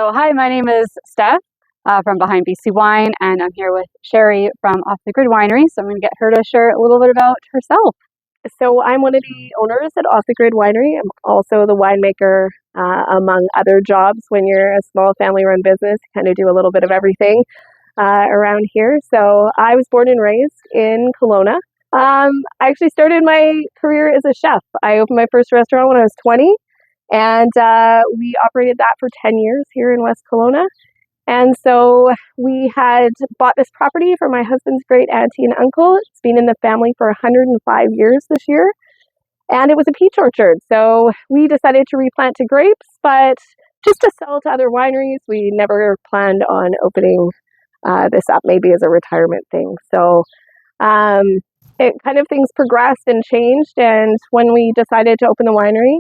So hi, my name is Steph from Behind BC Wine, and I'm here with Sheri from Off the Grid Winery. So I'm going to get her to share a little bit about herself. So I'm one of the owners at Off the Grid Winery. I'm also the winemaker, among other jobs. When you're a small family-run business, you kind of do a little bit of everything around here. So I was born and raised in Kelowna. I actually started my career as a chef. I opened my first restaurant when I was 20. And we operated that for 10 years here in West Kelowna. And so we had bought this property for my husband's great auntie and uncle. It's been in the family for 105 years this year. And it was a peach orchard. So we decided to replant to grapes, but just to sell to other wineries. We never planned on opening this up maybe as a retirement thing. So it kind of things progressed and changed. And when we decided to open the winery,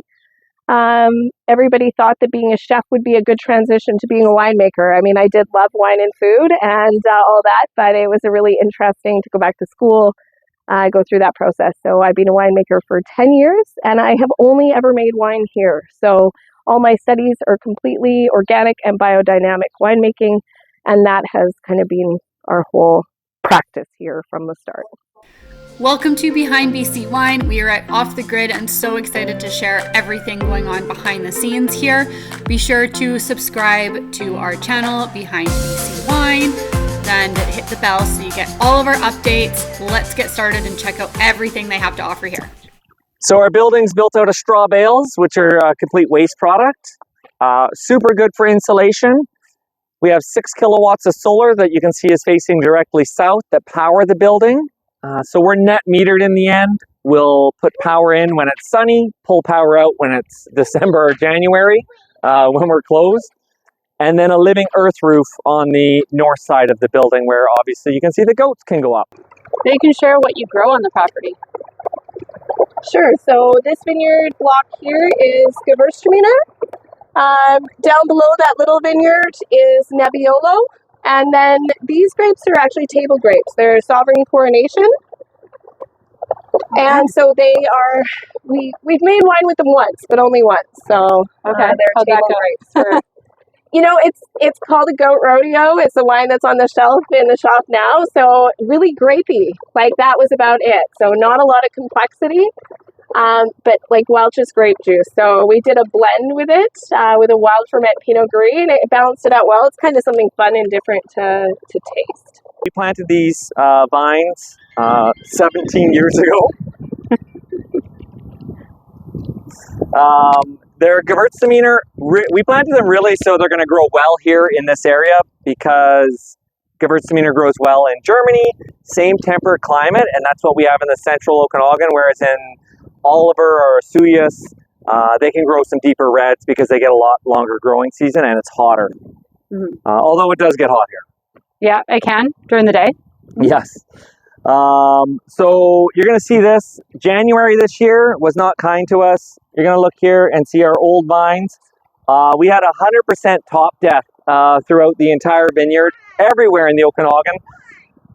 everybody thought that being a chef would be a good transition to being a winemaker. I mean, I did love wine and food and all that, but it was really interesting to go back to school, go through that process. So I've been a winemaker for 10 years, and I have only ever made wine here. So all my studies are completely organic and biodynamic winemaking, and that has kind of been our whole practice here from the start. Welcome to Behind BC Wine. We are at Off the Grid and so excited to share everything going on behind the scenes here. Be sure to subscribe to our channel, Behind BC Wine, and hit the bell so you get all of our updates. Let's get started and check out everything they have to offer here. So our building's built out of straw bales, which are a complete waste product. Super good for insulation. We have 6 kilowatts of solar that you can see is facing directly south that power the building. So we're net metered in the end. We'll put power in when it's sunny, pull power out when it's December or January, when we're closed. And then a living earth roof on the north side of the building where obviously you can see the goats can go up. You can share what you grow on the property. Sure. So this vineyard block here is Gewürztraminer. Down below that little vineyard is Nebbiolo. And then these grapes are actually table grapes. They're Sovereign Coronation. And so they are, we've made wine with them once, but only once. So they're table grapes. You know, it's called a goat rodeo. It's a wine that's on the shelf in the shop now. So really grapey. Like that was about it. So not a lot of complexity. But like Welch's grape juice. So we did a blend with it, with a wild ferment Pinot Gris, and it balanced it out well. It's kind of something fun and different to taste. We planted these vines 17 years ago. They're Gewürztraminer. We planted them really so they're going to grow well here in this area because Gewürztraminer grows well in Germany, same temperate climate, and that's what we have in the central Okanagan, whereas in Oliver or Suyas, they can grow some deeper reds because they get a lot longer growing season and it's hotter. Mm-hmm. Although it does get hot here. Yeah, it can during the day. Yes. So you're going to see this. January this year was not kind to us. You're going to look here and see our old vines. We had 100% top death throughout the entire vineyard, everywhere in the Okanagan.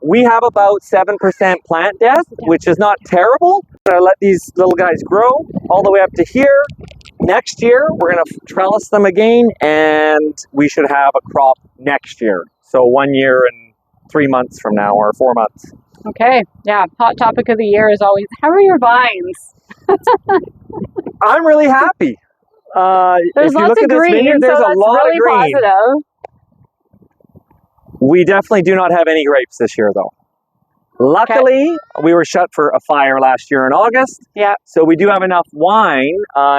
We have about 7% plant death, which is not terrible. I'm going to let these little guys grow all the way up to here. Next year, we're going to trellis them again, and we should have a crop next year. So 1 year and 3 months from now, or 4 months. Okay, yeah. Hot topic of the year is always, how are your vines? I'm really happy. There's lots of green, there's so a lot really of green. Positive. We definitely do not have any grapes this year, though. Luckily, we were shut for a fire last year in August. Yeah. So we do have enough wine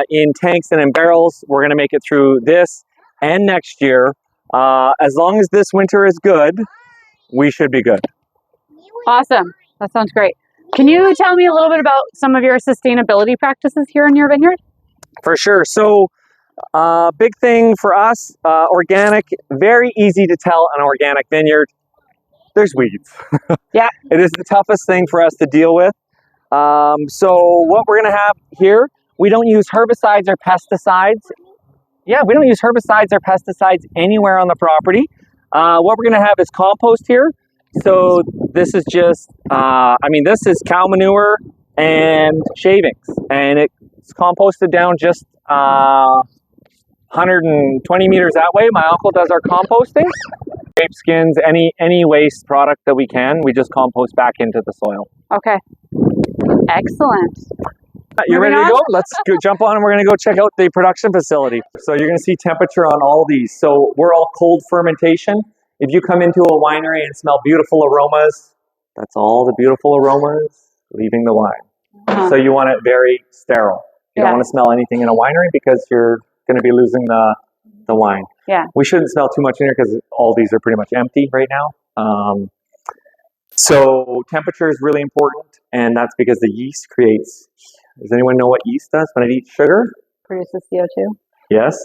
in tanks and in barrels. We're going to make it through this and next year. As long as this winter is good, we should be good. Awesome. That sounds great. Can you tell me a little bit about some of your sustainability practices here in your vineyard? For sure. So big thing for us, organic, very easy to tell an organic vineyard. There's weeds. Yeah. It is the toughest thing for us to deal with. So what we're going to have here, we don't use herbicides or pesticides. Yeah, we don't use herbicides or pesticides anywhere on the property. What we're going to have is compost here. So this is just, this is cow manure and shavings. And it's composted down just 120 meters that way, my uncle does our composting. Grape skins, any waste product that we can, we just compost back into the soil. Okay. Excellent. You ready Moving to on? go? Let's jump on and we're going to go check out the production facility. So you're going to see temperature on all these. So we're all cold fermentation. If you come into a winery and smell beautiful aromas, that's all the beautiful aromas leaving the wine. So you want it very sterile. You don't want to smell anything in a winery because you're going to be losing the wine. Yeah. We shouldn't smell too much in here because all these are pretty much empty right now. So temperature is really important, and that's because the yeast creates. Does anyone know what yeast does when it eats sugar? Produces CO2. Yes.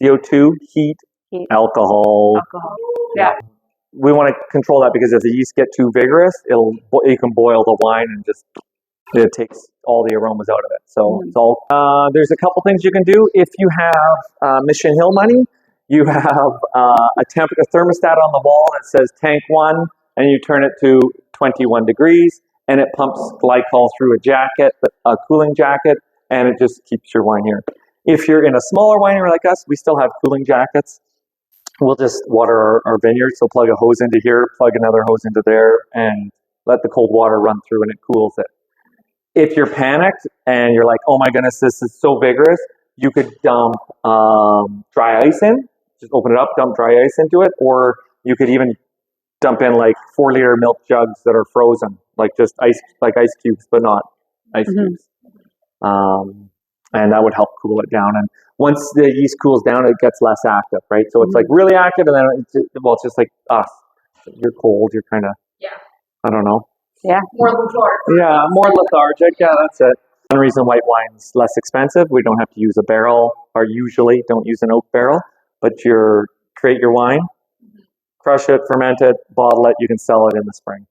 CO2, heat, alcohol. Yeah. We want to control that because if the yeast get too vigorous, you can boil the wine and just it takes all the aromas out of it. So it's all. There's a couple things you can do if you have Mission Hill money. You have a thermostat on the wall that says tank 1, and you turn it to 21 degrees, and it pumps glycol through a cooling jacket, and it just keeps your wine here. If you're in a smaller winery like us, we still have cooling jackets. We'll just water our vineyard, so plug a hose into here, plug another hose into there, and let the cold water run through, and it cools it. If you're panicked and you're like, oh my goodness, this is so vigorous, you could dump dry ice in. Just open it up, dump dry ice into it, or you could even dump in like 4-liter milk jugs that are frozen, like just ice cubes, but not ice cubes. And that would help cool it down. And once the yeast cools down, it gets less active, right? So it's like really active, and then it's just like us. You're cold. You're kind of I don't know. Yeah. More lethargic. Yeah, more lethargic. Yeah, that's it. One reason white wine's less expensive, we don't have to use a barrel, or usually don't use an oak barrel, but create your wine, crush it, ferment it, bottle it, you can sell it in the spring.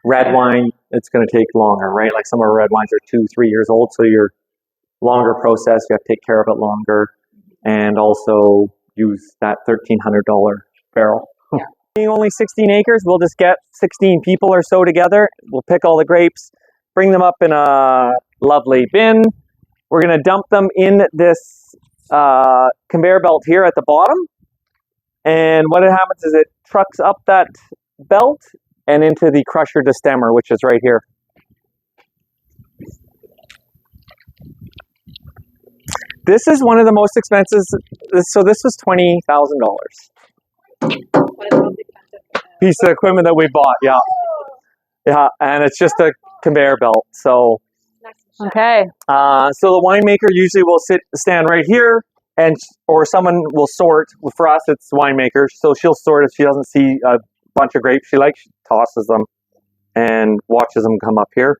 Red wine, it's going to take longer, right? Like some of our red wines are 2-3 years old, so you're longer process, you have to take care of it longer, and also use that $1,300 barrel. Being only 16 acres, we'll just get 16 people or so together. We'll pick all the grapes, bring them up in a lovely bin. We're going to dump them in this conveyor belt here at the bottom. And what happens is it trucks up that belt and into the crusher destemmer, which is right here. This is one of the most expensive. So this was $20,000. Piece of equipment that we bought, yeah, and it's just a conveyor belt. So, Okay. So the winemaker usually will stand right here, or someone will sort. For us, it's the winemaker, so she'll sort if she doesn't see a bunch of grapes she likes. She tosses them and watches them come up here.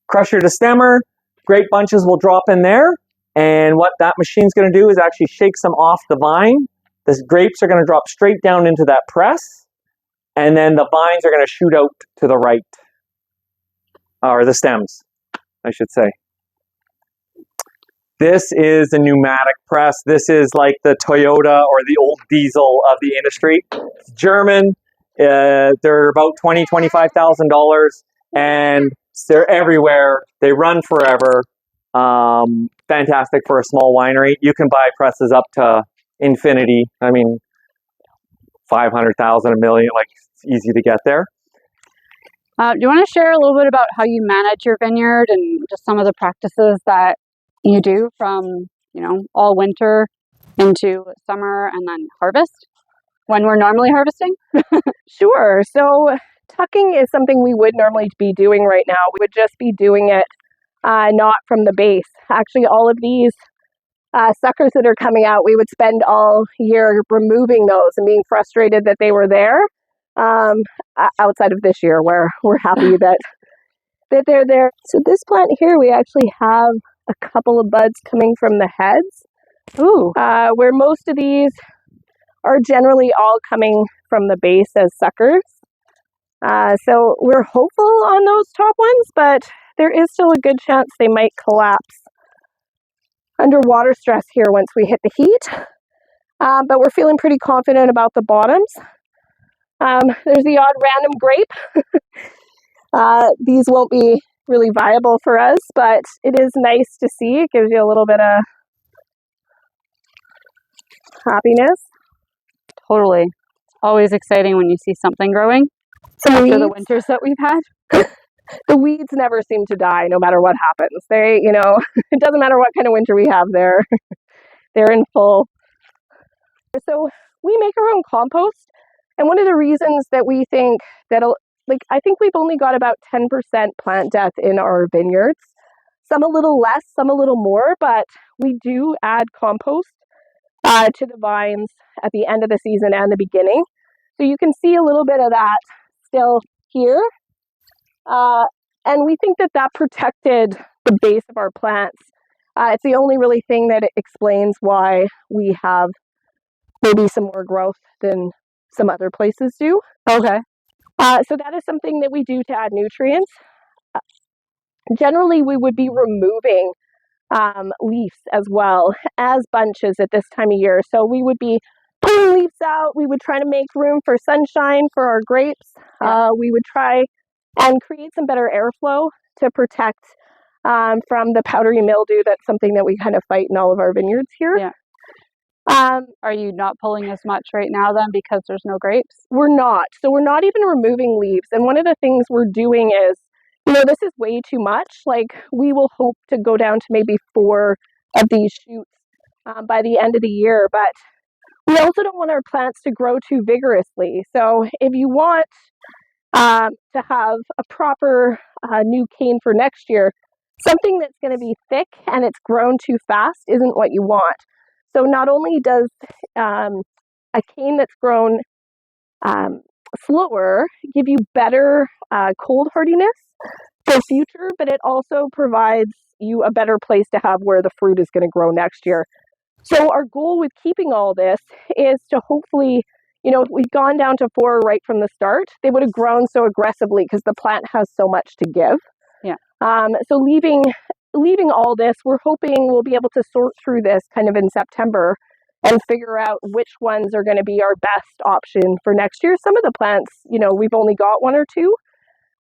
Crusher destemmer, grape bunches will drop in there, and what that machine's going to do is actually shakes them off the vine. The grapes are going to drop straight down into that press. And then the vines are going to shoot out to the right, or the stems, I should say. This is a pneumatic press. This is like the Toyota or the old diesel of the industry. It's German. They're about $20,000, $25,000, and they're everywhere. They run forever. Fantastic for a small winery. You can buy presses up to infinity. I mean, 500,000, $1 million, like it's easy to get there. Do you want to share a little bit about how you manage your vineyard and just some of the practices that you do from, all winter into summer and then harvest when we're normally harvesting? Sure. So tucking is something we would normally be doing right now. We would just be doing it not from the base. Actually, all of these suckers that are coming out, we would spend all year removing those and being frustrated that they were there. Outside of this year, where we're happy that they're there. So this plant here, we actually have a couple of buds coming from the heads. Ooh. Where most of these are generally all coming from the base as suckers. So we're hopeful on those top ones, but there is still a good chance they might collapse under water stress here once we hit the heat. But we're feeling pretty confident about the bottoms. There's the odd random grape. These won't be really viable for us, but it is nice to see. It gives you a little bit of happiness. Totally. Always exciting when you see something growing Some after the weeds, winters that we've had. the weeds never seem to die no matter what happens. They, it doesn't matter what kind of winter we have there. They're in full. So we make our own compost. And one of the reasons that we think I think we've only got about 10% plant death in our vineyards. Some a little less, some a little more, but we do add compost to the vines at the end of the season and the beginning. So you can see a little bit of that still here. And we think that protected the base of our plants. It's the only really thing that explains why we have maybe some more growth than some other places do. Okay. So that is something that we do to add nutrients. Generally, we would be removing leaves as well as bunches at this time of year. So we would be pulling leaves out. We would try to make room for sunshine for our grapes. Yeah. We would try and create some better airflow to protect from the powdery mildew. That's something that we kind of fight in all of our vineyards here. Yeah. Are you not pulling as much right now then because there's no grapes? We're not. So we're not even removing leaves. And one of the things we're doing is, this is way too much. Like, we will hope to go down to maybe 4 of these shoots by the end of the year. But we also don't want our plants to grow too vigorously. So if you want to have a proper new cane for next year, something that's going to be thick and it's grown too fast isn't what you want. So not only does a cane that's grown slower give you better cold hardiness for future, but it also provides you a better place to have where the fruit is going to grow next year. So our goal with keeping all this is to hopefully, if we've gone down to 4 right from the start, they would have grown so aggressively because the plant has so much to give. Yeah. So leaving all this, we're hoping we'll be able to sort through this kind of in September and figure out which ones are going to be our best option for next year. Some of the plants, we've only got 1 or 2,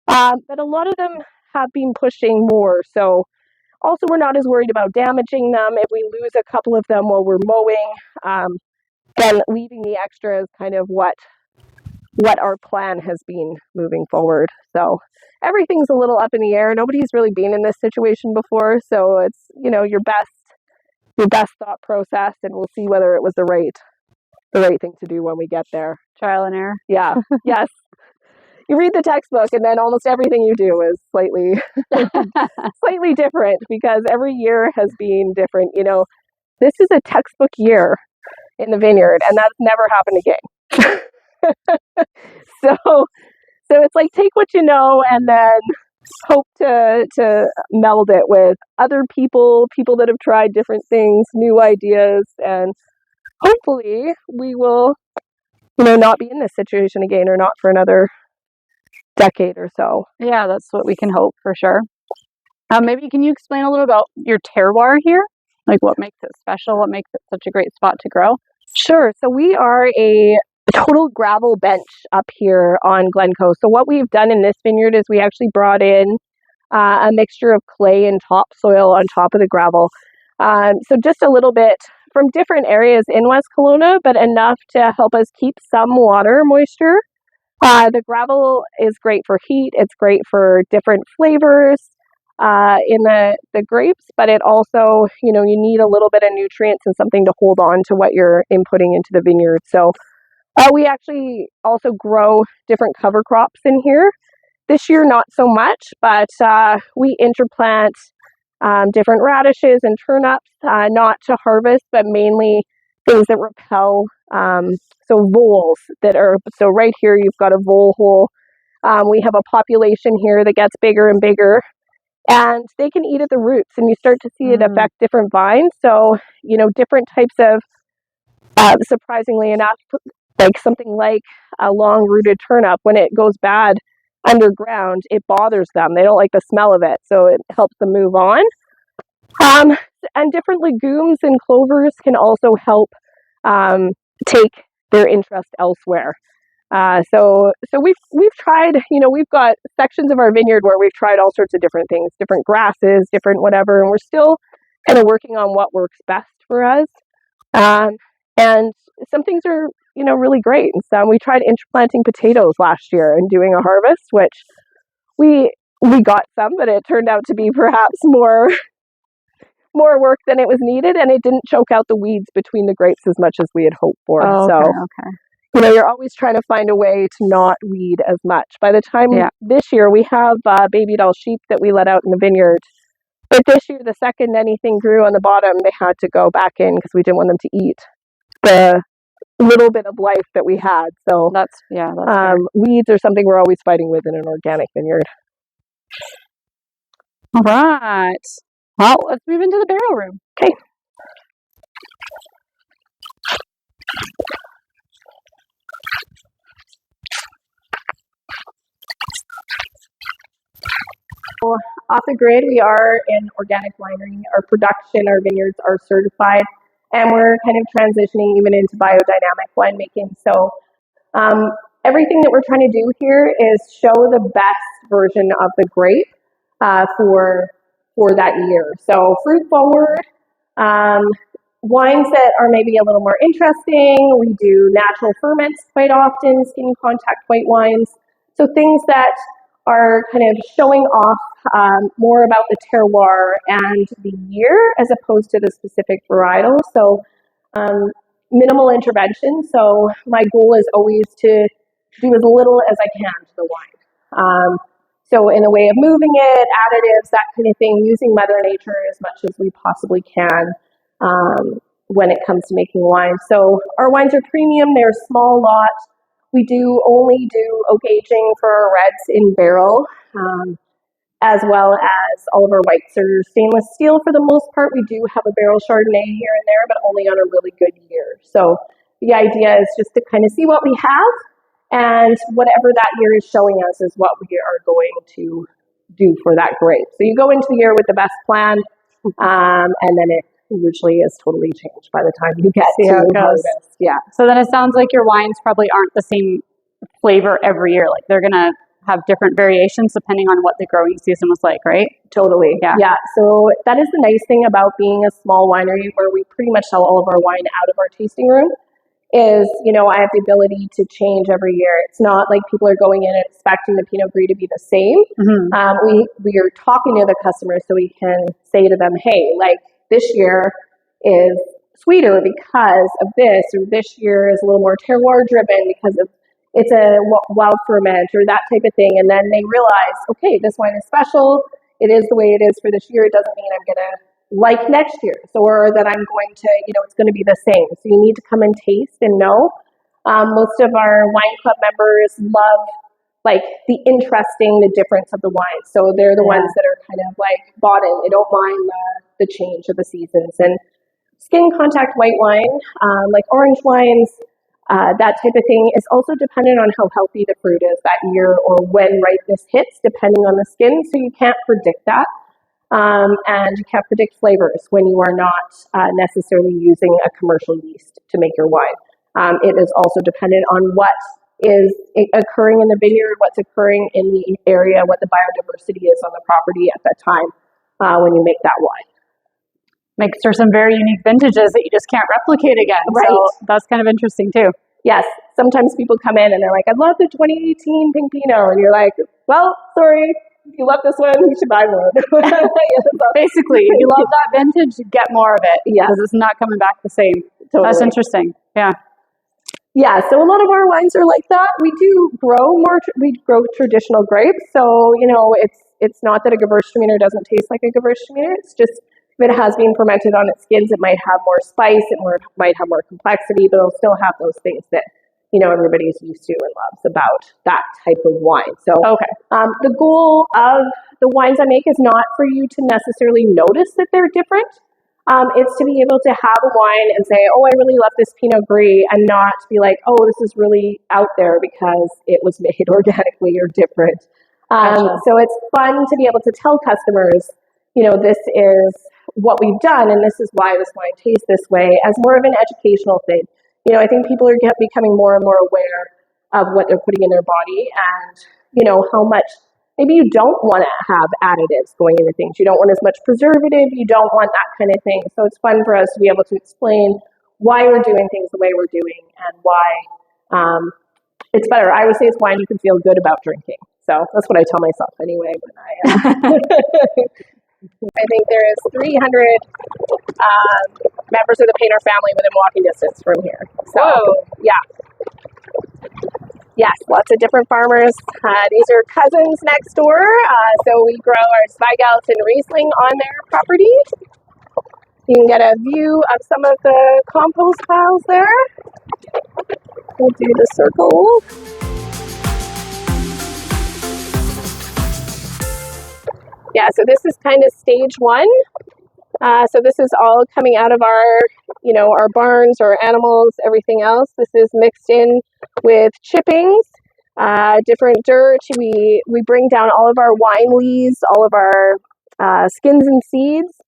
but a lot of them have been pushing more. So also we're not as worried about damaging them. If we lose a couple of them while we're mowing, then leaving the extra is kind of what our plan has been moving forward. So everything's a little up in the air. Nobody's really been in this situation before, so it's your best thought process, and we'll see whether it was the right thing to do when we get there. Trial and error. Yeah. Yes. You read the textbook, and then almost everything you do is slightly different because every year has been different. This is a textbook year in the vineyard, and that's never happened again. So it's like, take what you know and then hope to meld it with other people that have tried different things, new ideas, and hopefully we will, not be in this situation again, or not for another decade or so. Yeah, that's what we can hope for sure. Maybe can you explain a little about your terroir here? Like, what makes it special? What makes it such a great spot to grow? Sure. So we are a total gravel bench up here on Glencoe. So what we've done in this vineyard is we actually brought in a mixture of clay and topsoil on top of the gravel. So just a little bit from different areas in West Kelowna, but enough to help us keep some water moisture. The gravel is great for heat. It's great for different flavors in the grapes, but it also, you need a little bit of nutrients and something to hold on to what you're inputting into the vineyard. So we actually also grow different cover crops in here. This year, not so much, but we interplant different radishes and turnips, not to harvest, but mainly things that repel. So voles so right here you've got a vole hole. We have a population here that gets bigger and bigger, and they can eat at the roots, and you start to see it affect different vines. So, different types of, surprisingly enough, like something like a long-rooted turnip, when it goes bad underground, it bothers them. They don't like the smell of it, so it helps them move on. And different legumes and clovers can also help take their interest elsewhere. So we've tried, we've got sections of our vineyard where we've tried all sorts of different things, different grasses, different whatever, and we're still kind of working on what works best for us. And some things are, really great. And some we tried interplanting potatoes last year and doing a harvest, which we got some, but it turned out to be perhaps more work than it was needed, and it didn't choke out the weeds between the grapes as much as we had hoped for. Oh, So, okay. you're always trying to find a way to not weed as much. By the time this year, we have baby doll sheep that we let out in the vineyard. But this year, the second anything grew on the bottom, they had to go back in because we didn't want them to eat the little bit of life that we had. So that's fair. Weeds are something we're always fighting with in an organic vineyard. All right. Well, let's move into the barrel room. Okay. Off the grid, we are an organic winery. Our production, our vineyards are certified, and we're kind of transitioning even into biodynamic winemaking. So everything that we're trying to do here is show the best version of the grape for that year. So fruit forward, wines that are maybe a little more interesting. We do natural ferments quite often, skin contact white wines. So things that are kind of showing off more about the terroir and the year as opposed to the specific varietal. So minimal intervention. So my goal is always to do as little as I can to the wine. So in the way of moving it, additives, that kind of thing, using Mother Nature as much as we possibly can when it comes to making wine. So our wines are premium, they're small lot. We do only do oak aging for our reds in barrel, as well as all of our whites are stainless steel for the most part. We do have a barrel Chardonnay here and there, but only on a really good year. So the idea is just to kind of see what we have, and whatever that year is showing us is what we are going to do for that grape. So you go into the year with the best plan, and then it usually is totally changed by the time you get to harvest. Yeah. So then it sounds like your wines probably aren't the same flavor every year. Like they're going to have different variations depending on what the growing season was like, right? Totally. Yeah. So that is the nice thing about being a small winery where we pretty much sell all of our wine out of our tasting room is, I have the ability to change every year. It's not like people are going in and expecting the Pinot Gris to be the same. Mm-hmm. We are talking to the customers so we can say to them, hey, like this year is sweeter because of this, or this year is a little more terroir driven because of it's a wild ferment or that type of thing. And then they realize, okay, this wine is special. It is the way it is for this year. It doesn't mean I'm going to like next year. So, or that I'm going to, it's going to be the same. So you need to come and taste and know. Most of our wine club members love like the difference of the wine. So they're the ones that are kind of like bought in. They don't mind the change of the seasons. And skin contact white wine, like orange wines, that type of thing is also dependent on how healthy the fruit is that year or when ripeness hits, depending on the skin. So you can't predict that. And you can't predict flavors when you are not necessarily using a commercial yeast to make your wine. It is also dependent on what is occurring in the vineyard, what's occurring in the area, what the biodiversity is on the property at that time when you make that wine. Makes for some very unique vintages that you just can't replicate again. Right. So that's kind of interesting too. Yes. Sometimes people come in and they're like, I love the 2018 Pink Pinot. And you're like, well, sorry, if you love this one, you should buy more. Basically, if you love that vintage, get more of it. Yeah. Because it's not coming back the same. Totally. That's interesting. Yeah. Yeah, so a lot of our wines are like that. We do we grow traditional grapes. So, it's not that a Gewürztraminer doesn't taste like a Gewürztraminer. It's just if it has been fermented on its skins, it might have more spice, might have more complexity, but it'll still have those things that, everybody's used to and loves about that type of wine. So the goal of the wines I make is not for you to necessarily notice that they're different. It's to be able to have a wine and say, oh, I really love this Pinot Gris, and not be like, oh, this is really out there because it was made organically or different. So it's fun to be able to tell customers, this is what we've done, and this is why this wine tastes this way, as more of an educational thing. I think people are becoming more and more aware of what they're putting in their body, and how much maybe you don't want to have additives going into things. You don't want as much preservative. You don't want that kind of thing. So it's fun for us to be able to explain why we're doing things the way we're doing and why it's better. I would say it's wine you can feel good about drinking. So that's what I tell myself anyway. When I think there is 300 members of the Paynter family within walking distance from here. So, yeah. Yes, lots of different farmers. These are cousins next door. So we grow our Zweigelt and Riesling on their property. You can get a view of some of the compost piles there. We'll do the circle. Yeah, so this is kind of stage one. So this is all coming out of our, our barns, our animals, everything else. This is mixed in with chippings, different dirt. We bring down all of our wine lees, all of our skins and seeds.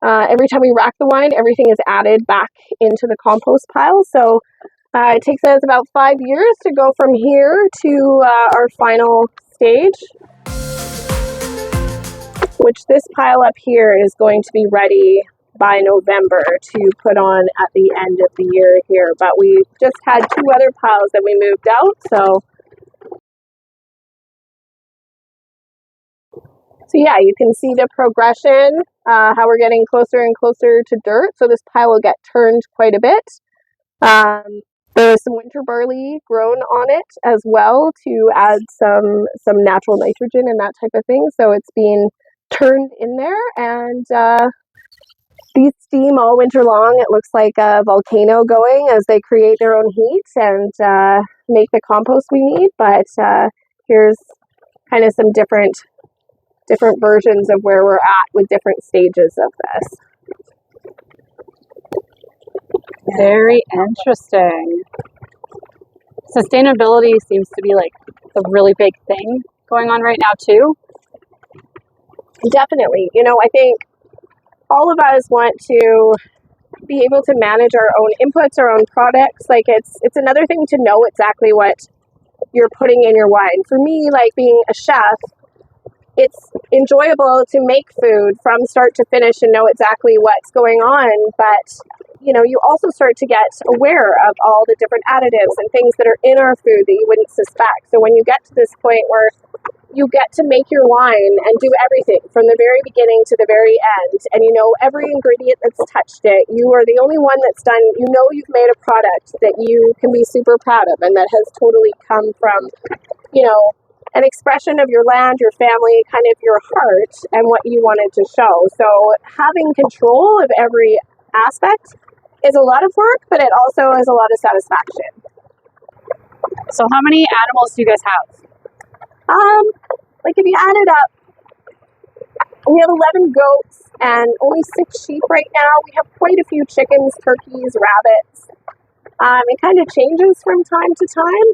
Every time we rack the wine, everything is added back into the compost pile. So it takes us about 5 years to go from here to our final stage, which this pile up here is going to be ready by November to put on at the end of the year here. But we just had 2 other piles that we moved out. So yeah, you can see the progression, how we're getting closer and closer to dirt. So this pile will get turned quite a bit. There's some winter barley grown on it as well to add some natural nitrogen and that type of thing. So it's being turned in there, and these steam all winter long. It looks like a volcano going as they create their own heat and make the compost we need. But here's kind of some different versions of where we're at with different stages of this. Very interesting. Sustainability seems to be like a really big thing going on right now too. Definitely. I think all of us want to be able to manage our own inputs, our own products. Like it's another thing to know exactly what you're putting in your wine. For me, like being a chef, it's enjoyable to make food from start to finish and know exactly what's going on. But, you also start to get aware of all the different additives and things that are in our food that you wouldn't suspect. So when you get to this point where you get to make your wine and do everything from the very beginning to the very end, and every ingredient that's touched it, you are the only one that's done, you've made a product that you can be super proud of and that has totally come from, an expression of your land, your family, kind of your heart and what you wanted to show. So having control of every aspect is a lot of work, but it also is a lot of satisfaction. So how many animals do you guys have? If you add it up, we have 11 goats and only 6 sheep right now. We have quite a few chickens, turkeys, rabbits. It kind of changes from time to time.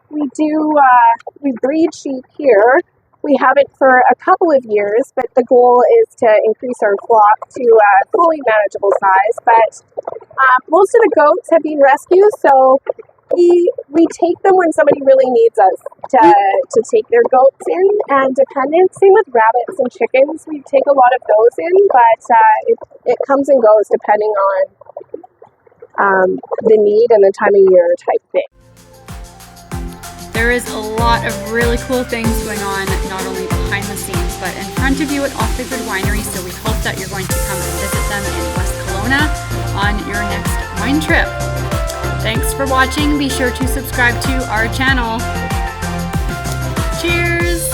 We breed sheep here. We haven't for a couple of years, but the goal is to increase our flock to a fully manageable size. But most of the goats have been rescued, so we take them when somebody really needs us to take their goats in. And same with rabbits and chickens, we take a lot of those in, but it comes and goes depending on the need and the time of year type thing. There is a lot of really cool things going on, not only behind the scenes, but in front of you at Off the Grid Winery. So we hope that you're going to come and visit them in West Kelowna on your next wine trip. Thanks for watching. Be sure to subscribe to our channel. Cheers!